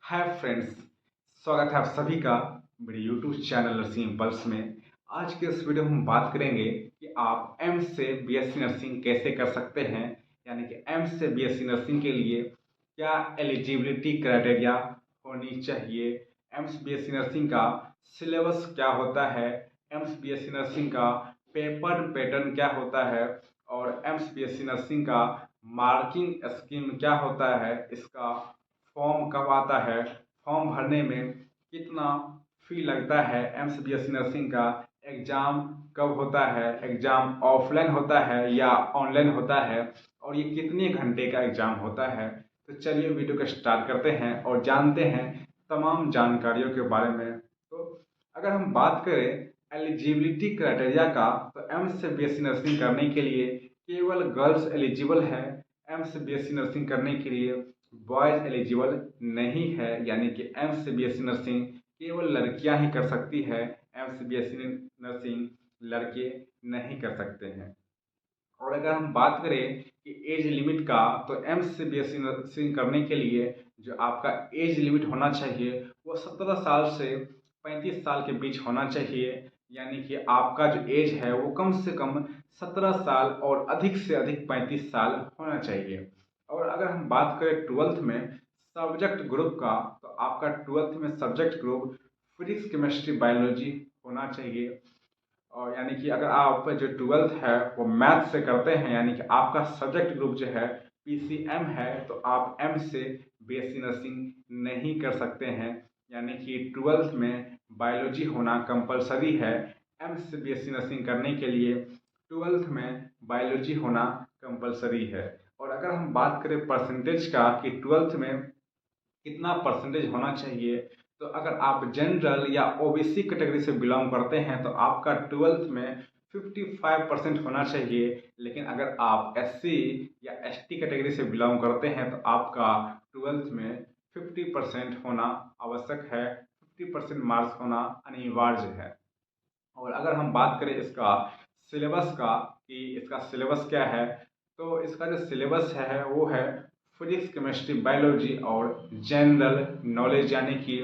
Hi friends, स्वागत है आप सभी का मेरे यूट्यूब चैनल नर्सिंग इम्पल्स में। आज के इस वीडियो में हम बात करेंगे कि आप एम्स से बीएससी नर्सिंग कैसे कर सकते हैं, यानी कि एम्स से बीएससी नर्सिंग के लिए क्या एलिजिबिलिटी क्राइटेरिया होनी चाहिए, एम्स बीएससी नर्सिंग का सिलेबस क्या होता है, एम्स बीएससी नर्सिंग का पेपर पैटर्न क्या होता है और एम्स बीएससी नर्सिंग का मार्किंग स्कीम क्या होता है, इसका फॉर्म कब आता है, फॉर्म भरने में कितना फी लगता है, एम्स बीएससी नर्सिंग का एग्ज़ाम कब होता है, एग्ज़ाम ऑफलाइन होता है या ऑनलाइन होता है और ये कितने घंटे का एग्ज़ाम होता है। तो चलिए वीडियो को स्टार्ट करते हैं और जानते हैं तमाम जानकारियों के बारे में। तो अगर हम बात करें एलिजिबिलिटी क्राइटेरिया का, तो एम्स से बीएससी नर्सिंग करने के लिए केवल गर्ल्स एलिजिबल है। एम्स से बीएससी नर्सिंग करने के लिए बॉयज़ एलिजिबल नहीं है, यानी कि एम्स से बीएससी नर्सिंग केवल लड़कियां ही कर सकती है। एम्स से बीएससी नर्सिंग लड़के नहीं कर सकते हैं। और अगर हम बात करें कि एज लिमिट का, तो एम्स से बीएससी नर्सिंग करने के लिए जो आपका एज लिमिट होना चाहिए वो 17 साल से 35 साल के बीच होना चाहिए, यानी कि आपका जो एज है वो कम से कम 17 साल और अधिक से अधिक 35 साल होना चाहिए। और अगर हम बात करें ट्वेल्थ में सब्जेक्ट ग्रुप का, तो आपका ट्वेल्थ में subject group physics chemistry biology होना चाहिए। और यानी कि अगर आप जो ट्वेल्थ है वो मैथ से करते हैं, यानी कि आपका सब्जेक्ट ग्रुप जो है पीसीएम है, तो आप एम से बीएससी नर्सिंग नहीं कर सकते हैं। यानी कि ट्वेल्थ में बायोलॉजी होना कंपलसरी है। एम से बीएससी नर्सिंग करने के लिए ट्वेल्थ में बायोलॉजी होना कंपलसरी है। और अगर हम बात करें परसेंटेज का कि ट्वेल्थ में कितना परसेंटेज होना चाहिए, तो अगर आप जनरल या ओबीसी कैटेगरी से बिलोंग करते हैं तो आपका ट्वेल्थ में 55% होना चाहिए। लेकिन अगर आप एससी या एसटी कैटेगरी से बिलोंग करते हैं तो आपका ट्वेल्थ में 50% होना आवश्यक है, 50% मार्क्स होना अनिवार्य है। और अगर हम बात करें इसका सिलेबस का कि इसका सिलेबस क्या है, तो इसका जो सिलेबस है वो है फिजिक्स केमिस्ट्री बायोलॉजी और जनरल नॉलेज, यानी कि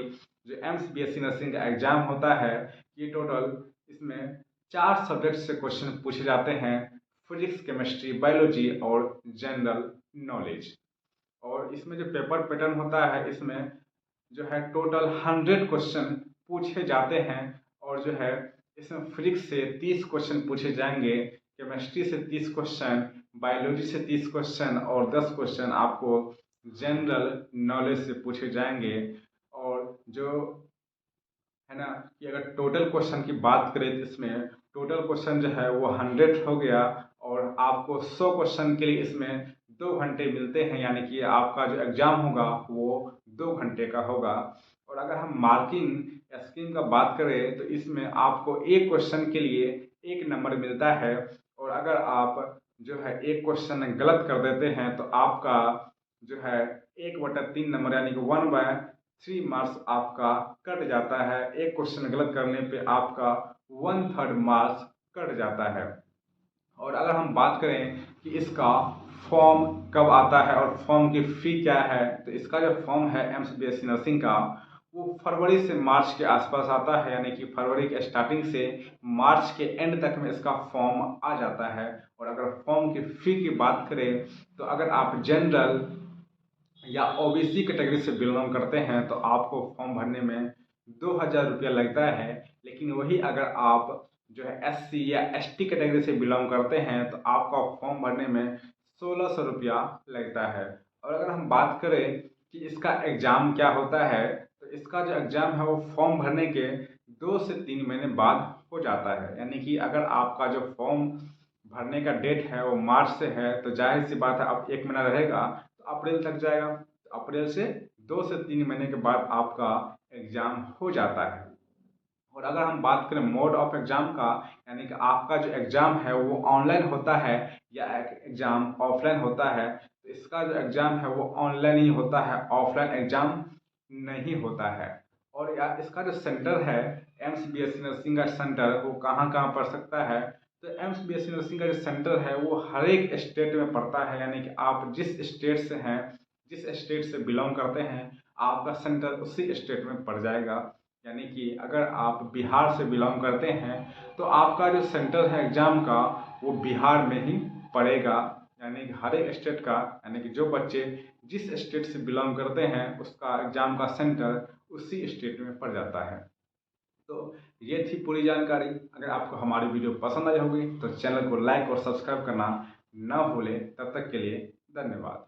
जो एम्स बीएससी नर्सिंग का एग्ज़ाम होता है ये टोटल इसमें 4 सब्जेक्ट से क्वेश्चन पूछे जाते हैं, फिजिक्स केमिस्ट्री बायोलॉजी और जनरल नॉलेज। और इसमें जो पेपर पैटर्न होता है इसमें जो है टोटल 100 क्वेश्चन पूछे जाते हैं। और जो है इसमें फिजिक्स से 30 क्वेश्चन पूछे जाएंगे, केमिस्ट्री से 30 क्वेश्चन, बायोलॉजी से 30 क्वेश्चन और 10 क्वेश्चन आपको जनरल नॉलेज से पूछे जाएंगे। और जो है ना कि अगर टोटल क्वेश्चन की बात करें तो इसमें टोटल क्वेश्चन जो है वो 100 हो गया और आपको 100 क्वेश्चन के लिए इसमें 2 घंटे मिलते हैं, यानी कि आपका जो एग्ज़ाम होगा वो 2 घंटे का होगा। और अगर हम मार्किंग स्कीम का बात करें तो इसमें आपको एक क्वेश्चन के लिए 1 नंबर मिलता है। और अगर आप जो है एक क्वेश्चन गलत कर देते हैं तो आपका जो है 1/3 नंबर यानी कि 1/3 मार्क्स आपका कट जाता है। एक क्वेश्चन गलत करने पे आपका 1/3 मार्क्स कट जाता है। और अगर हम बात करें कि इसका फॉर्म कब आता है और फॉर्म की फ़ी क्या है, तो इसका जो फॉर्म है एम्स बीएससी नर्सिंग का वो फरवरी से मार्च के आसपास आता है, यानी कि फरवरी के स्टार्टिंग से मार्च के एंड तक में इसका फॉर्म आ जाता है। और अगर फॉर्म की फ़ी की बात करें तो अगर आप जनरल या ओबीसी कैटेगरी से बिलोंग करते हैं तो आपको फॉर्म भरने में 2000 रुपया लगता है। लेकिन वही अगर आप जो है एससी या एसटी कैटेगरी से बिलोंग करते हैं तो आपका फॉर्म भरने में 1600 रुपया लगता है। और अगर हम बात करें कि इसका एग्ज़ाम क्या होता है, तो इसका जो एग्ज़ाम है वो फॉर्म भरने के 2 से 3 महीने बाद हो जाता है। यानी कि अगर आपका जो फॉर्म भरने का डेट है वो मार्च से है तो जाहिर सी बात है अब 1 महीना रहेगा तो अप्रैल तक जाएगा। तो अप्रैल से 2 से 3 महीने के बाद आपका एग्ज़ाम हो जाता है। और अगर हम बात करें मोड ऑफ एग्ज़ाम का, यानी कि आपका जो एग्ज़ाम है वो ऑनलाइन होता है या एग्ज़ाम ऑफलाइन होता है, तो इसका जो एग्ज़ाम है वो ऑनलाइन ही होता है, ऑफलाइन एग्ज़ाम नहीं होता है। और या इसका जो सेंटर है एम्स बीएससी नर्सिंग का सेंटर वो कहाँ कहाँ पड़ सकता है, तो एम्स बीएससी नर्सिंग का जो सेंटर है वो हर एक स्टेट में पड़ता है। यानी कि आप जिस स्टेट से हैं जिस स्टेट से बिलोंग करते हैं आपका सेंटर उसी स्टेट में पड़ जाएगा। यानी कि अगर आप बिहार से बिलोंग करते हैं तो आपका जो सेंटर है एग्ज़ाम का वो बिहार में ही पड़ेगा। यानी कि हर एक स्टेट का, यानी कि जो बच्चे जिस स्टेट से बिलोंग करते हैं उसका एग्ज़ाम का सेंटर उसी स्टेट में पड़ जाता है। तो ये थी पूरी जानकारी। अगर आपको हमारी वीडियो पसंद आई होगी तो चैनल को लाइक और सब्सक्राइब करना ना भूलें। तब तक के लिए धन्यवाद।